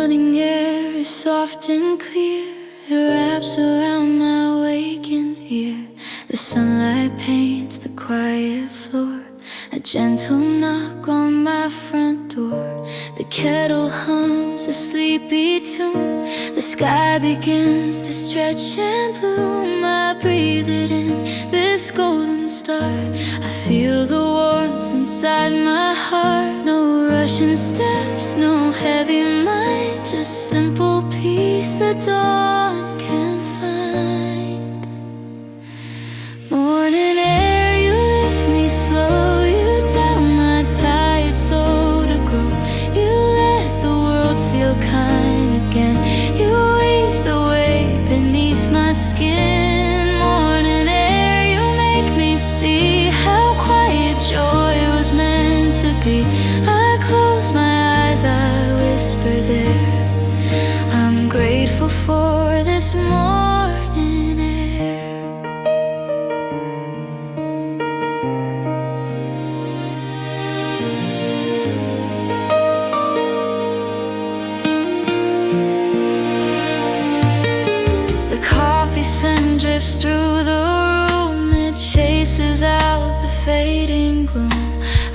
morning air is soft and clear. It wraps around my waking ear. The sunlight paints the quiet floor. A gentle knock on my front door. The kettle hums a sleepy tune. The sky begins to stretch and bloom. I breathe it in, this golden star. I feel the warmth inside my heart. No rushing steps, no heavy mind, just simple peace the dawn can find. Morning air, you lift me slow. You tell my tired soul to grow. You let the world feel kind again. You ease the weight beneath my skin. Morning air, you make me see how quiet joy was meant to be. I close my eyes, I whisper there. I'm grateful for this morning air. The coffee scent drifts through the room. It chases out the fading gloom.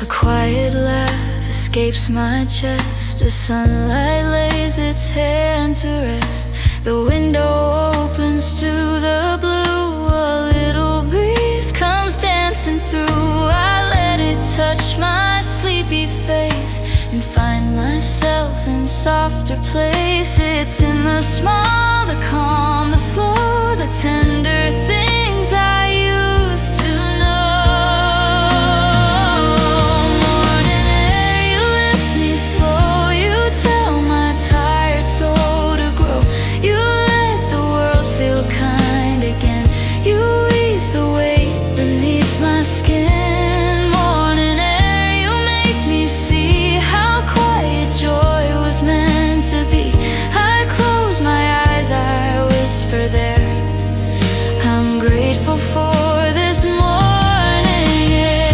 A quiet laugh escapes my chest. The sunlight lays its hand to rest. The window opens to the blue. A little breeze comes dancing through. I let it touch my sleepy face and find myself in softer place. It's in the small, the calm, the slow, the tender things I used to know. Morning air, you lift me slow. You tell my tired soul to grow. You let the world feel kind again. You ease the weight beneath my skin. Morning air, you make me see how quiet joy was meant to be. I close my eyes, I whisper there. I'm grateful for this morning air.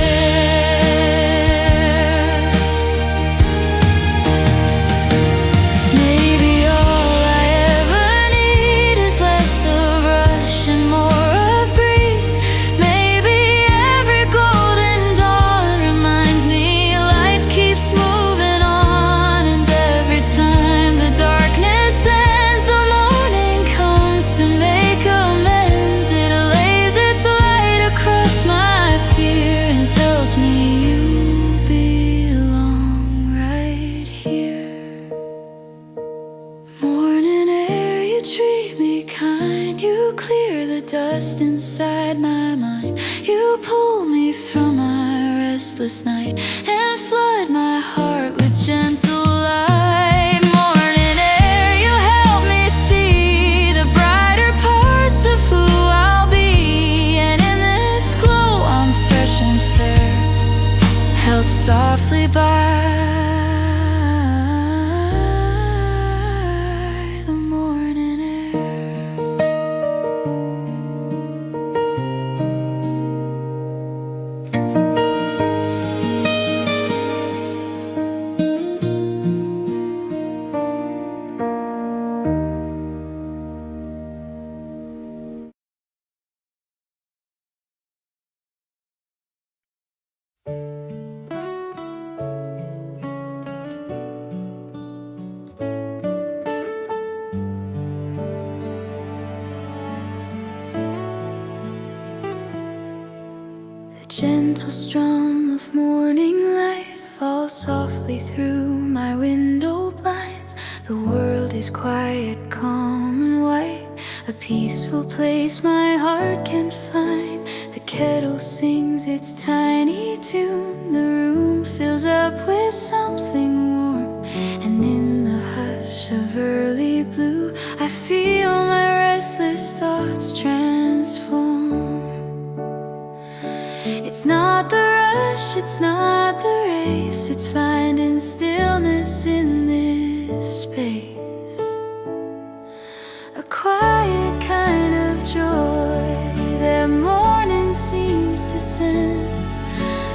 Maybe all I ever need is less of rush and more of breathe. Maybe every golden dawn reminds me life keeps moving on. And every time the darkness ends, the morning comes to make amends. It lays its light across my fear and tells me you belong right here. Morning air, you treat me kind. You clear the dust inside my mind. You pull me from my restless night and flood my heart with gentle light. Morning air, you help me see the brighter parts of who I'll be. And in this glow I'm fresh and fair, held softly by the morning air. The gentle strum of morning light falls softly through my window blinds. The world is quiet, calm and white, a peaceful place my heart can find. The kettle sings its tiny tune. The room fills up with something warm, and in the hush of early blue I feel my restless thoughts transform. It's not the rush, it's not the race, it's finding stillness in this space. A quiet kind of joy that morning seems to send.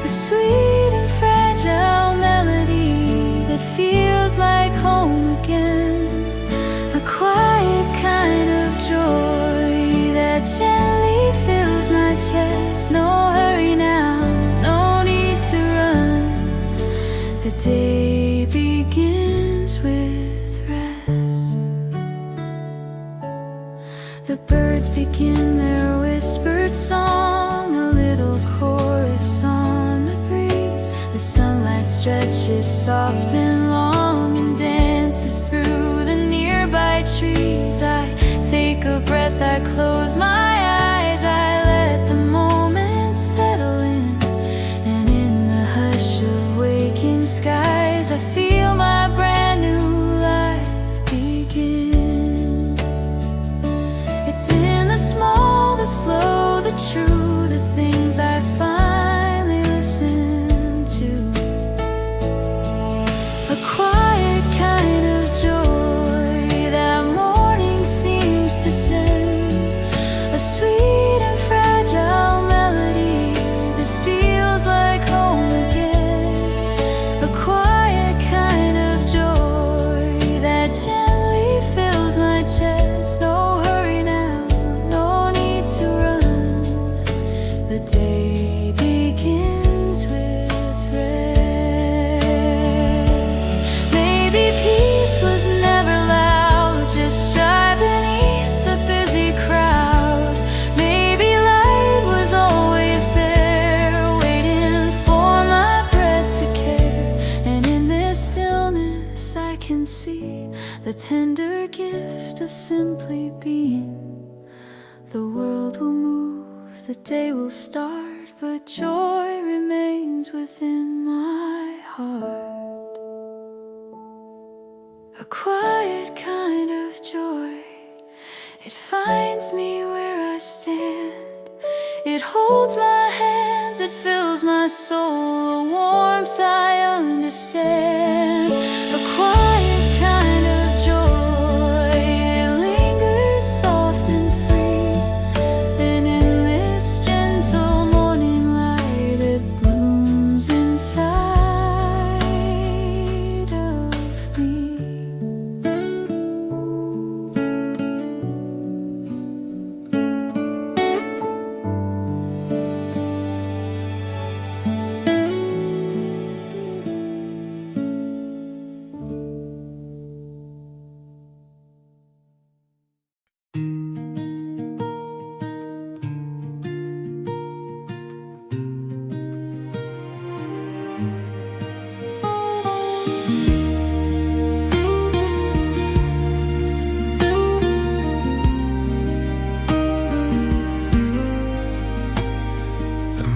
A sweet and fragile melody that feels like home again. day begins with rest. The birds begin their whispered song, a little chorus on the breeze. The sunlight stretches soft and long and dances through the nearby trees. I take a breath, I close my eyes, I let the moment settle in. And in the hush of waking skies, I feel my brand new life begin. It's in the small, the slow, the true, the things I finally listen to. A quiet kind of joy that morning seems to send, a sweet and fragile melody that feels like home again. A quiet kind of joy that gently fills my chest. No hurry now, no need to run. The day begins with rest. Maybe peace was never loud, just shy beneath the busy crowd. Maybe light was always there, waiting for my breath to care. And in this stillness I can see the tender gift of simply being. The world will move, the day will start, but joy remains within my heart. A quiet kind of joy, it finds me where I stand. It holds my hands, it fills my soul, a warmth I understand. A quiet kind of joy, it lingers soft and free. And in this gentle morning light, it blooms inside of me.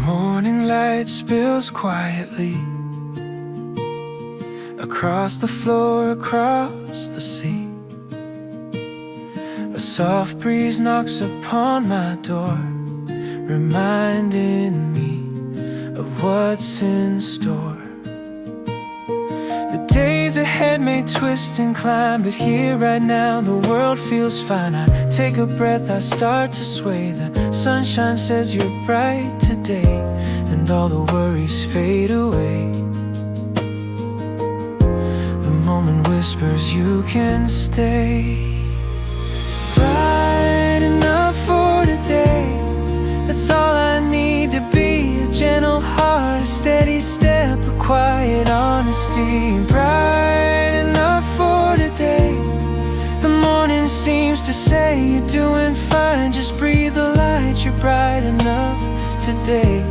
Morning light spills quietly across the floor, across the sea. A soft breeze knocks upon my door, reminding me of what's in store. The days ahead may twist and climb, but here right now the world feels fine. I take a breath, I start to sway. The sunshine says you're bright today, and all the worries fade away. The moment whispers you can stay. Bright enough for today, that's all I need to be. A gentle heart, a steady step, a quiet honesty. Bright enough for today, the morning seems to say you're doing fine. Just breathe the light, you're bright enough today.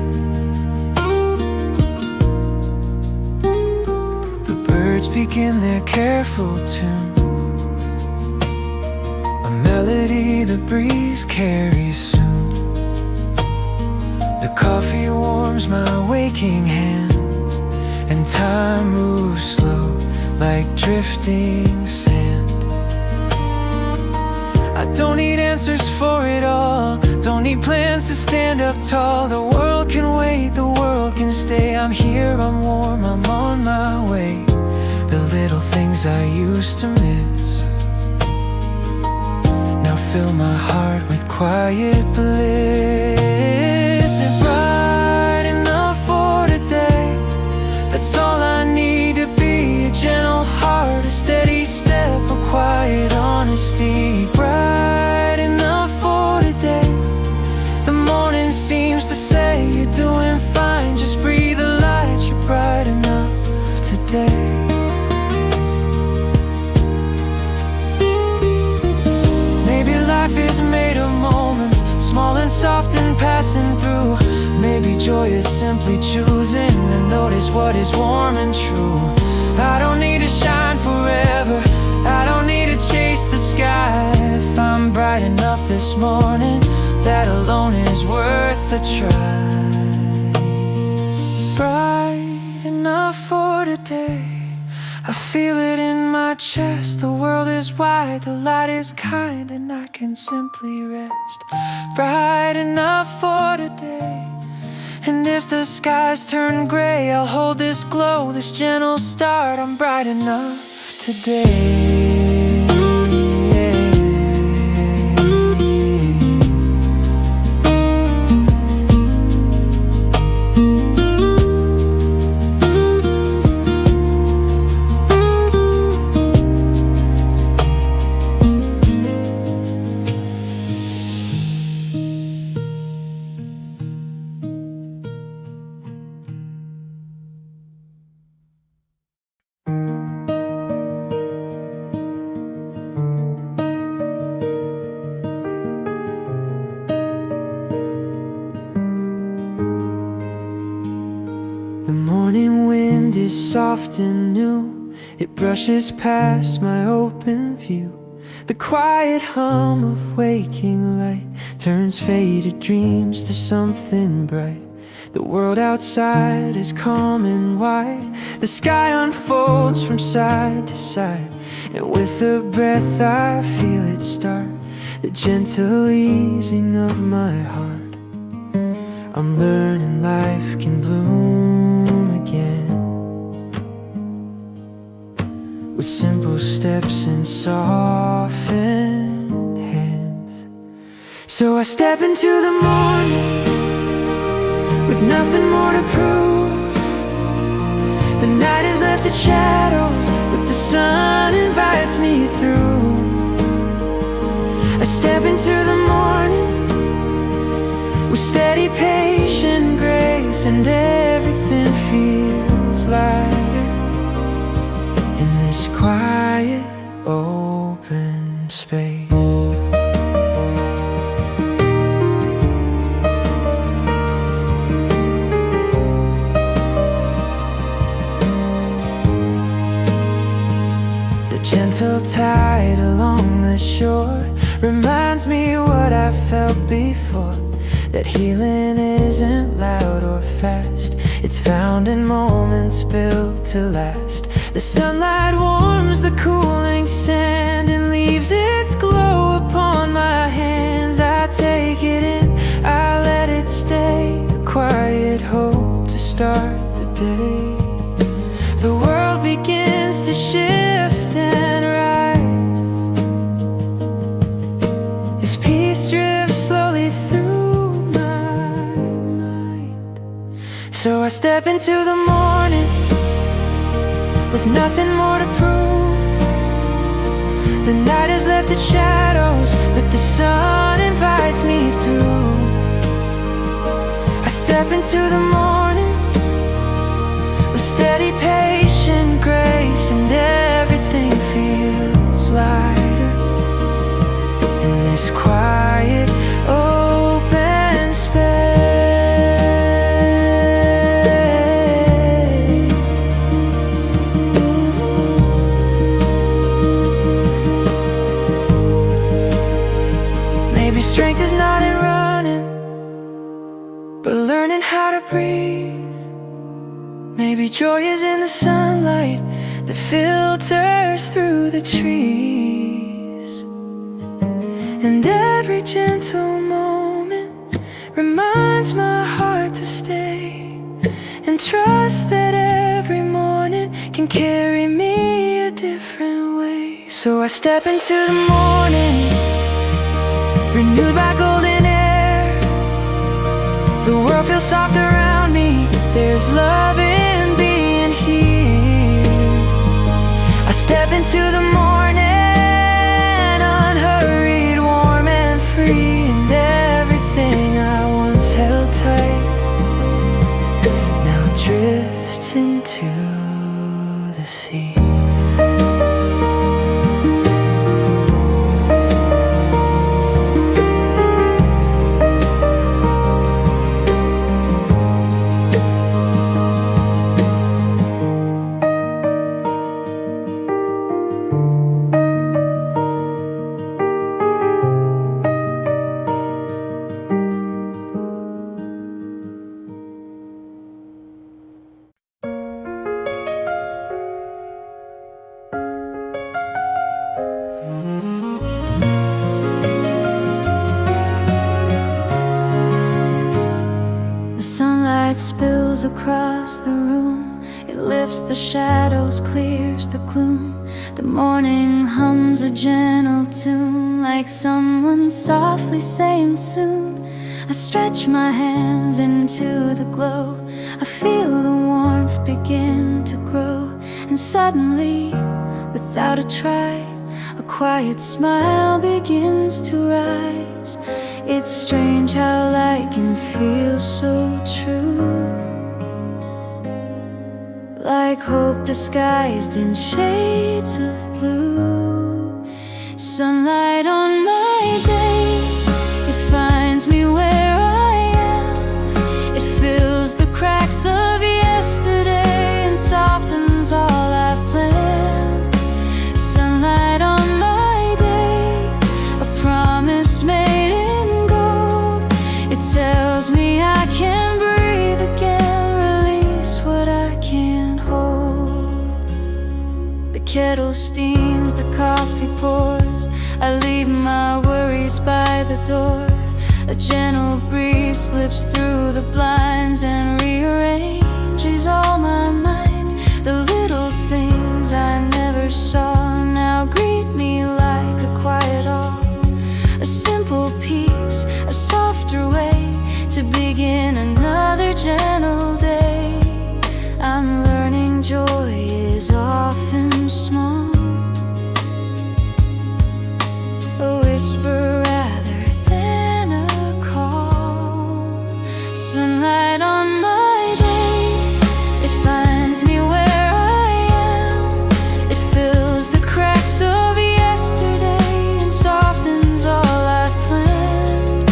The birds begin their careful tune, a melody the breeze carries soon. The coffee warms my waking hands, and time moves slow like drifting sand. I don't need answers for it all, don't need plans to stand up tall. The world can wait, the world can stay. I'm here, I'm warm, I'm on my way. The little things I used to miss now fill my heart with quiet bliss. And bright enough for today, that's all I need to be. A gentle heart, a steady step, a quiet honesty. Bright enough for today, the morning seems to say you're doing fine. Just breathe the light, you're bright enough today. life is made of moments, small and soft and passing through. Maybe joy is simply choosing to notice what is warm and true. I don't need to shine forever, I don't need to chase the sky. If I'm bright enough this morning, that alone is worth a try. Bright enough for today, I feel it in my chest. The world is wide, the light is kind, and I can simply rest. Bright enough for today, and if the skies turn gray, I'll hold this glow, this gentle start. I'm bright enough today. The morning wind is soft and new, it brushes past my open view. The quiet hum of waking light turns faded dreams to something bright. The world outside is calm and wide, the sky unfolds from side to side, and with a breath I feel it start, the gentle easing of my heart. I'm learning life can bloom again, with simple steps and softened hands. So I step into the morning with nothing more to prove. The night has left its shadows, but the sun invites me through. I step into the morning with steady, patient grace, and everything feels lighter in this quiet, open space. The gentle tide along the shore reminds me what I felt before, that healing isn't loud or fast, it's found in moments built to last. The sunlight warms the cooling sand and leaves its glow upon my hands. I take it in, I let it stay, a quiet hope to start the day. The world begins to shift and rise, this peace drifts slowly through my mind. So I step into the morning with nothing more to prove. The night has left its shadows, but the sun invites me through. I step into the morning with steady, patient grace, and everything feels lighter in this quiet, open space. Maybe strength is not in running, but learning how to breathe. Maybe joy is in the sunlight that filters through the trees, and every gentle moment reminds my heart to stay and trust that every morning can carry me a different way. So I step into the morning renewed by golden air. The world feels soft around me, there's love in being here. I step into the morning unhurried, warm and free, and everything I once held tight now drifts into the sea. spills across the room. It lifts the shadows, clears the gloom. The morning hums a gentle tune, like someone softly saying soon. I stretch my hands into the glow. I feel the warmth begin to grow. And suddenly, without a try, a quiet smile begins to rise. It's strange how light can feel so true, like hope disguised in shades of blue. Sunlight on my day, it finds me where I am. It fills the cracks of yesterday and softens all I've planned. Sunlight on my day, a promise made in gold. It tells me I can breathe again, release what I can't hold. The kettle steams, the coffee pours. I leave my worries by the door. A gentle breeze slips through the blinds and rearranges all my mind. The little things I never saw now greet me like a quiet awe. A simple peace, a softer way to begin another gentle day. I'm learning joy is often small, a whisper rather than a call. Sunlight on my day, it finds me where I am. It fills the cracks of yesterday and softens all I've planned.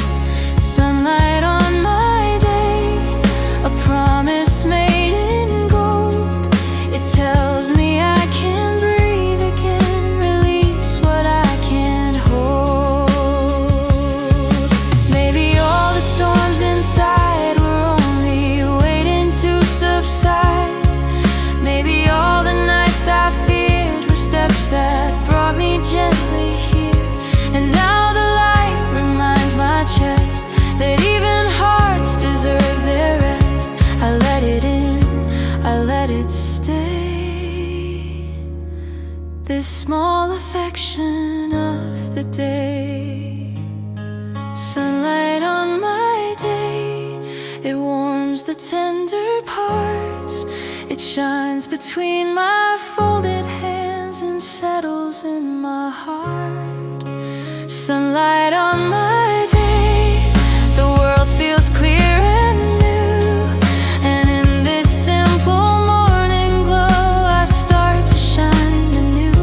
Sunlight on my day, a promise made in gold. It tells me I can breathe again, release what I can't hold. Maybe all the storms inside were only waiting to subside. Maybe all the nights I feared were steps that brought me gently here. And now the light reminds my chest that even hearts deserve their rest. I let it in, I let it stay, this small affection of the day. Sunlight on my day, it warms the tender parts. It shines between my folded hands and settles in my heart. Sunlight on my day, the world feels clear and new. And in this simple morning glow, I start to shine anew.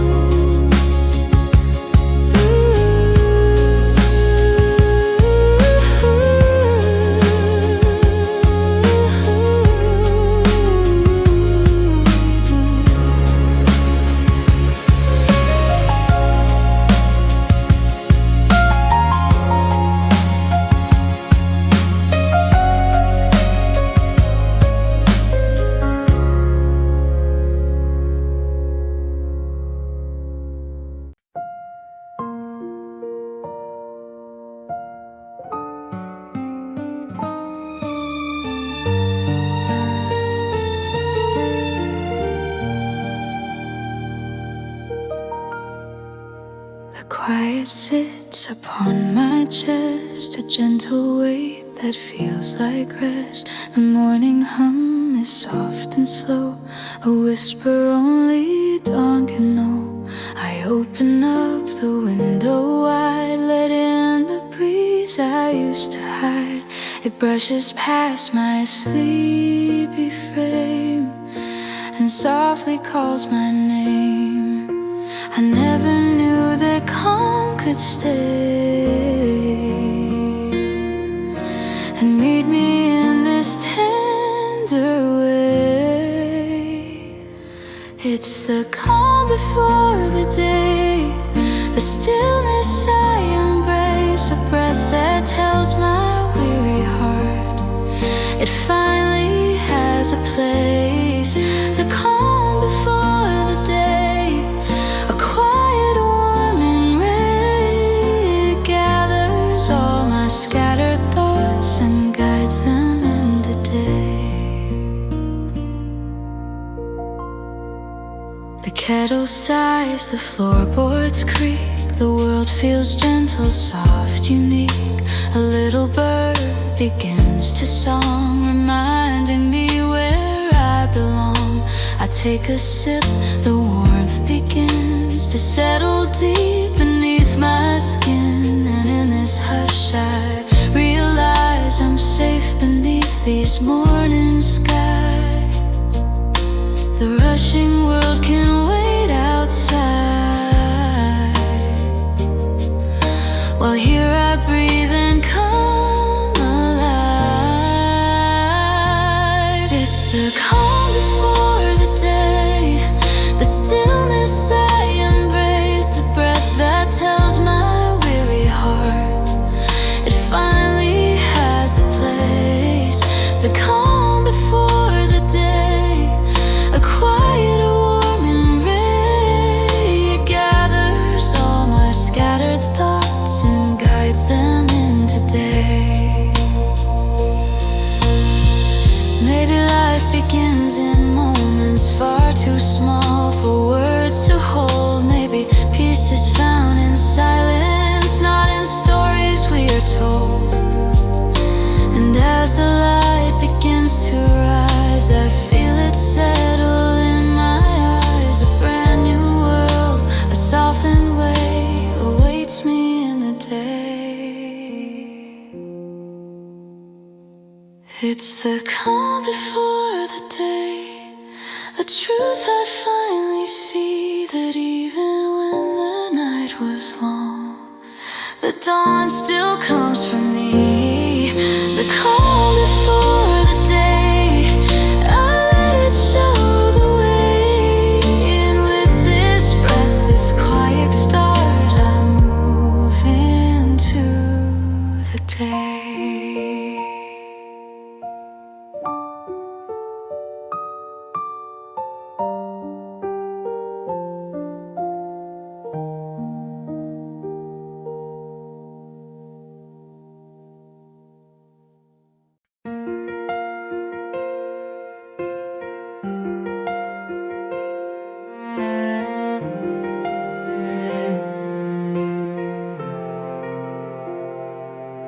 The quiet sits upon my chest, a gentle weight that feels like rest. The morning hum is soft and slow, a whisper only dawn can know. I open up the window wide, let in the breeze I used to hide. It brushes past my sleepy frame and softly calls my name. I never knew that calm could stay and meet me in this tender way. It's the calm before the day, the stillness I embrace, a breath that tells my weary heart it finally has a place. The calm before the day, a quiet warming ray, it gathers all my scattered thoughts and guides them into day. kettle sighs, the floorboards creak. The world feels gentle, soft, unique. A little bird begins to song, reminding me where I belong. I take a sip, the warmth begins to settle deep beneath my skin. And in this hush I realize I'm safe beneath these morning skies. The rushing world can wait outside, while here I breathe and come alive. It's the calm before the day, the stillness I embrace, a breath that tells my weary heart it finally has a place. The calm before the day, a quiet, warming ray. It gathers all my scattered thoughts and guides them into day. Maybe life begins in moments far too small for words to hold. Maybe peace is found in silence, not in stories we are told. And as the light begins to rise, I feel it settle in my eyes. A brand new world, a softened way awaits me in the day. It's the calm before the day, a truth I finally see, that even when the night was long, the dawn still comes for me. The calm before the day, I let it show the way. And with this breath, this quiet start, I move into the day.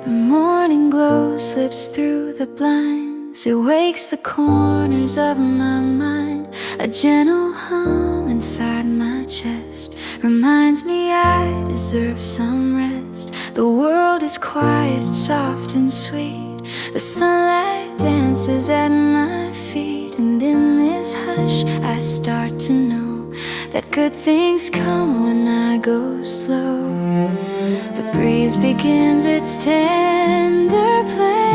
The morning glow slips through the blinds, it wakes the corners of my mind. A gentle hum inside my chest reminds me I deserve some rest. The world is quiet, soft and sweet. The sunlight dances at my feet. And in this hush I start to know that good things come when I go slow. The breeze begins its tender play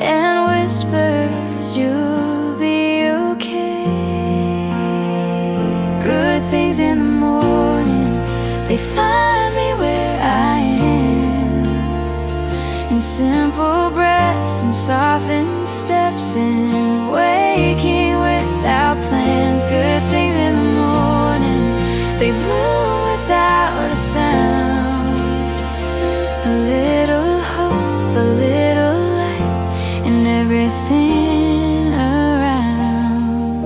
and whispers you'll be okay. Good things in the morning, they find me where I am, in simple breaths and softened steps, and waking without plans. Good things in the morning, they bloom without a sound. A little hope, a little light in everything around.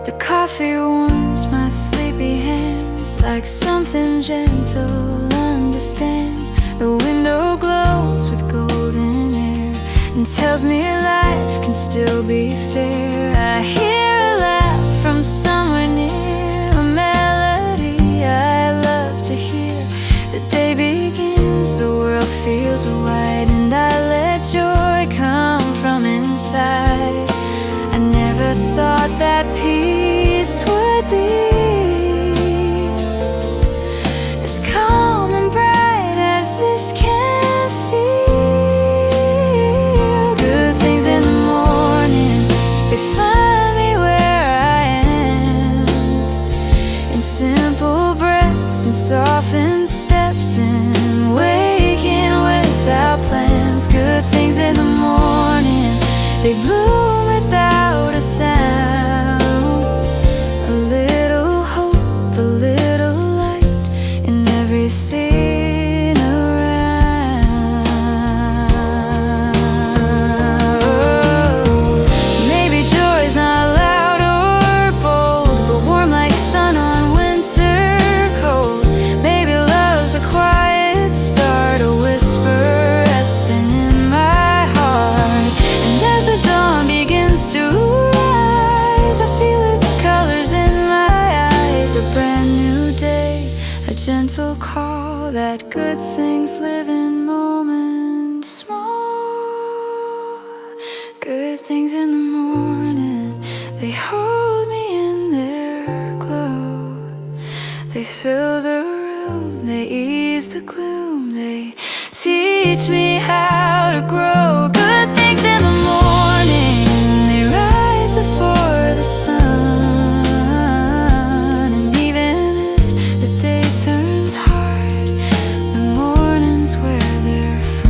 The coffee warms my sleepy hands like something gentle understands. The window glows with golden air and tells me life can still be fair. I hear a laugh from somewhere near, a melody I love to hear. The day begins, the world feels wide, and I let joy come from inside. I never thought that peace would be as calm and bright as this can feel. Good things in the morning, they find me where I am, in simple breaths and softened steps, and waking without plans. Good things in the morning, they bloom without a sound. A little hope, a little light in everything around. Maybe joy's not loud gentle call that good things live in moments small. Good things in the morning, they hold me in their glow. They fill the room, they ease the gloom, they teach me how to grow. Good things in the morning, they rise before the sun. And even if the day turns hard, the morning's where they're from.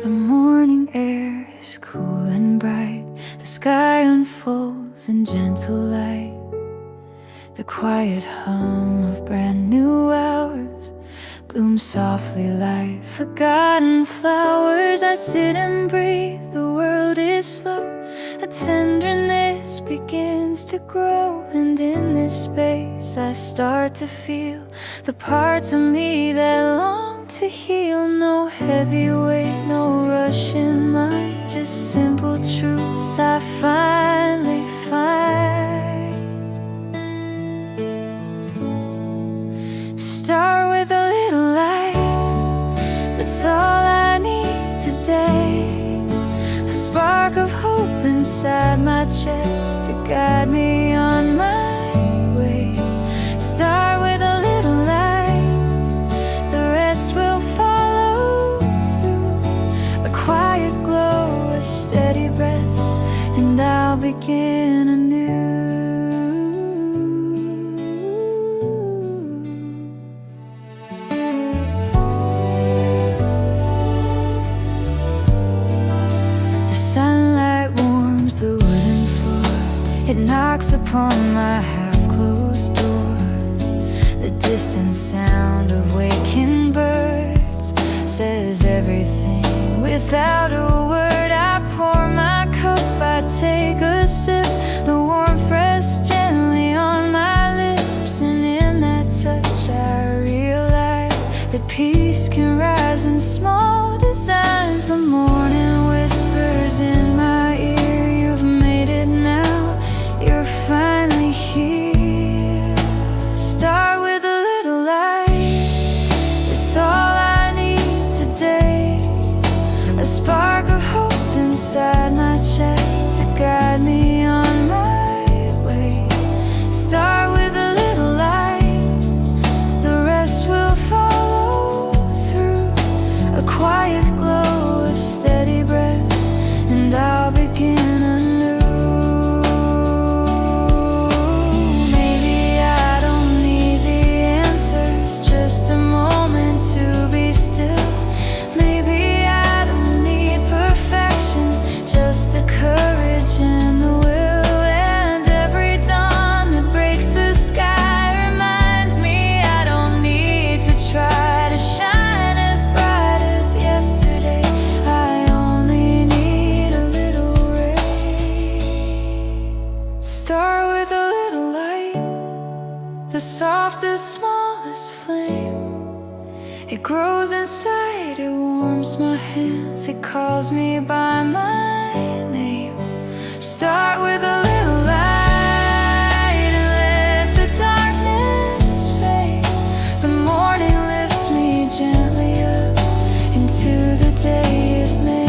The morning air is cool and bright. The sky unfolds in gentle light. The quiet hum of brand new hours blooms softly like forgotten flowers. I sit and breathe, the world is slow. A tenderness begins to grow, and in this space I start to feel the parts of me that long to heal. No heavy weight, no rush in mind, just simple truths I finally find. Start with a little light, that's all I need today. A spark of hope inside my chest to guide me on my way. Start with a little light, the rest will follow through. A quiet glow, a steady breath, and I'll begin anew. The sunlight warms the wooden floor, it knocks upon my half-closed door. The distant sound of waking birds says everything without a word. I pour my cup, I take a sip, the warmth rests gently on my lips. And in that touch I realize that peace can rise in small designs. The morning whispers in my ear, you've made it now, you're finally here. Start with a little light, it's all I need today. A spark of hope inside my chest to guide me on my way. Start with a little light, the rest will follow through. A quiet glow, a steady breath, and I'll begin anew. Maybe I don't need the answers, just a moment to be still. Maybe I don't need perfection, just the courage and the will. And every dawn that breaks the sky reminds me I don't need to try to shine as bright as yesterday. I only need a little ray. Start with a little light, the softest, smallest flame. It grows inside, it warms my hands, it calls me by my name. Start with a little light and let the darkness fade. The morning lifts me gently up into the day it made.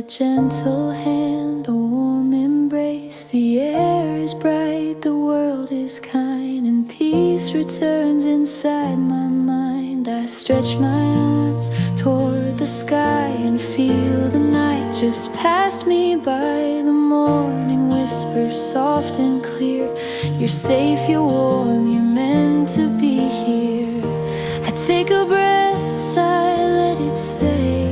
gentle hand, a warm embrace. The air is bright, the world is kind, and peace returns inside my mind. I stretch my arms toward the sky and feel the night just pass me by. The morning whispers soft and clear, you're safe, you're warm, you're meant to be here. I take a breath, I let it stay.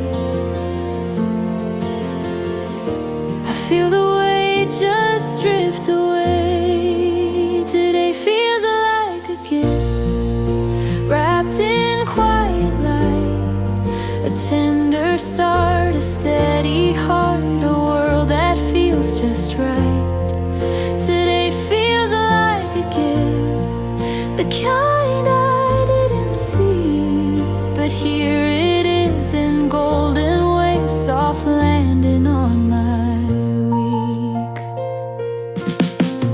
I feel the weight just drift away. Today feels like a gift, wrapped in quiet light. A tender start, a steady heart, a world that feels just right. Today feels like a gift, the kind I didn't see, but here it is in golden waves, soft landing on my week.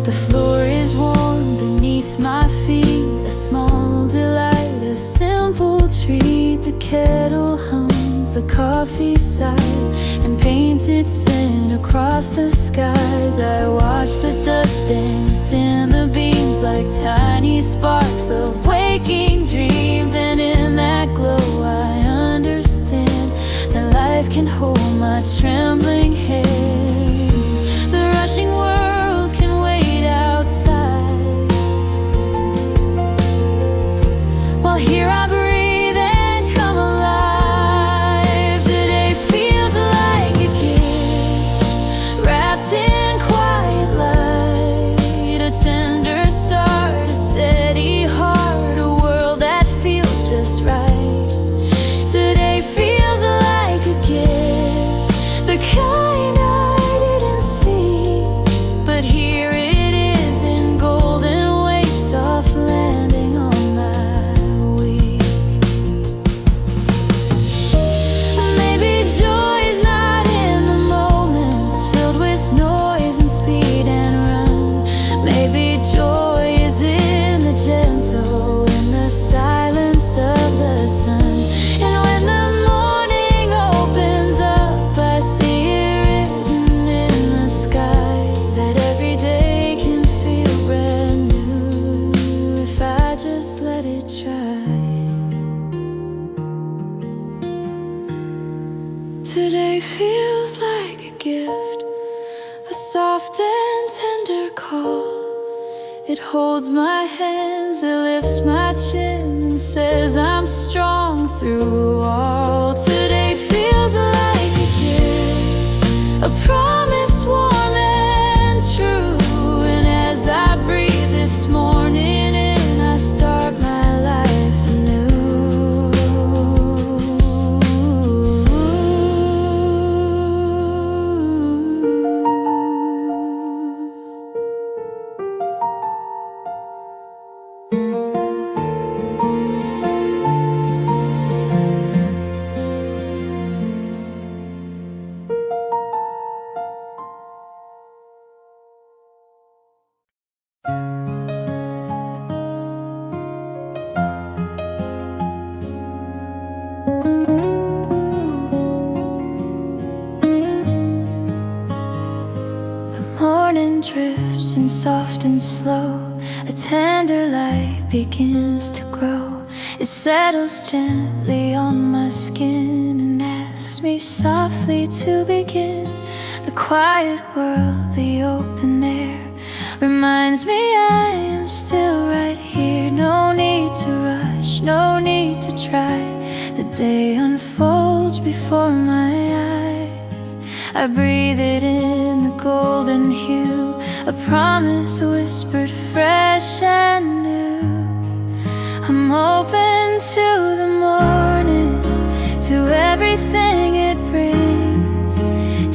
The floor is warm beneath my feet, a small delight, a simple treat. The kettle hums, the coffee sighs, and paints its scent across the skies. I watch the dust dance in the beams like tiny sparks of waking dreams, and in that glow I understand that life can hold my trembling hands. The rushing world can wait outside, while here I breathe and come alive. Today feels like a gift, wrapped in quiet light. A tender start, a steady heart, a world that feels just right. Today feels like a gift, the kind I didn't see, but here it is in golden waves, soft landing on my week. Maybe joy is not in the moments filled with noise and speed and run. Maybe joy is in the gentle, in the silence of the sun. And when the morning opens up, I see it written in the sky that every day can feel brand new if I just let it try. Today feels like a gift, a soft and tender call. It holds my hands, it lifts my chin and says I'm strong through all. Today feels like a gift, a promise warm and true. And as I breathe this morning in, I start my life anew. Morning drifts in soft and slow, a tender light begins to grow. It settles gently on my skin and asks me softly to begin. The quiet world, the open air, reminds me I am still right here. No need to rush, no need to try. The day unfolds before my eyes. I breathe it in, the golden hue, a promise whispered fresh and new. I'm open to the morning, to everything it brings,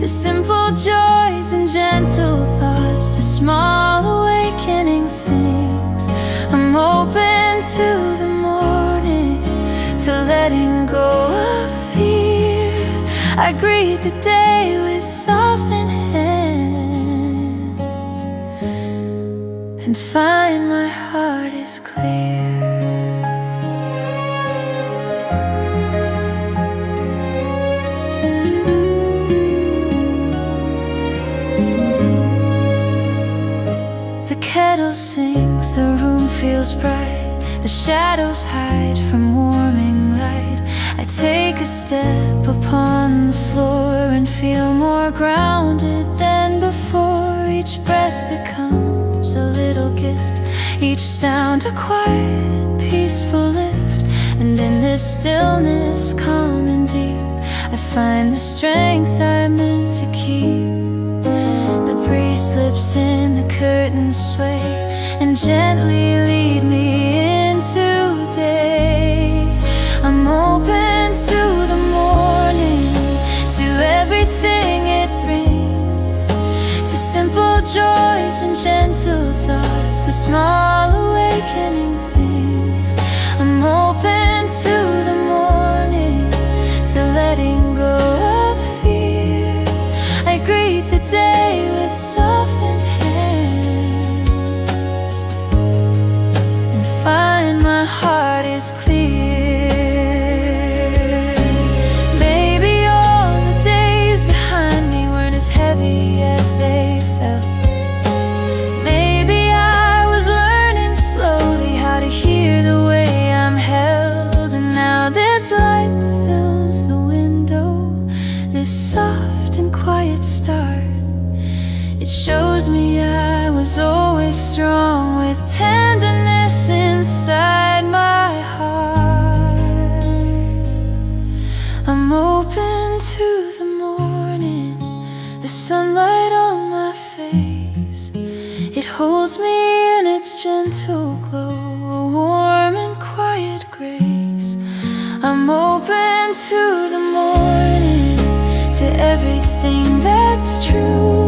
to simple joys and gentle thoughts, to small awakening things. I'm open to the morning, to letting go of fear. I greet the day with softened hands and find my heart is clear. kettle sings, the room feels bright. The shadows hide from warming light. I take a step upon the floor and feel more grounded than before. Each breath becomes a little gift, each sound a quiet, peaceful lift. And in this stillness, calm and deep, I find the strength I meant to keep. The breeze slips in, the curtains sway, and gently lead me into day. I'm open to the morning, to everything it brings, to simple joys and gentle thoughts, the small awakening things. I'm open to the morning, to letting go of fear. I greet the day with softened hands and find my heart is clear. Maybe all the days behind me weren't as heavy as they felt. Maybe I was learning slowly how to hear the way I'm held. And now this light that fills the window, this soft and quiet start, it shows me I was always strong, with tenderness inside my heart. I'm open to the morning, the sunlight on my face. It holds me in its gentle glow, a warm and quiet grace. I'm open to the morning, to everything that's true.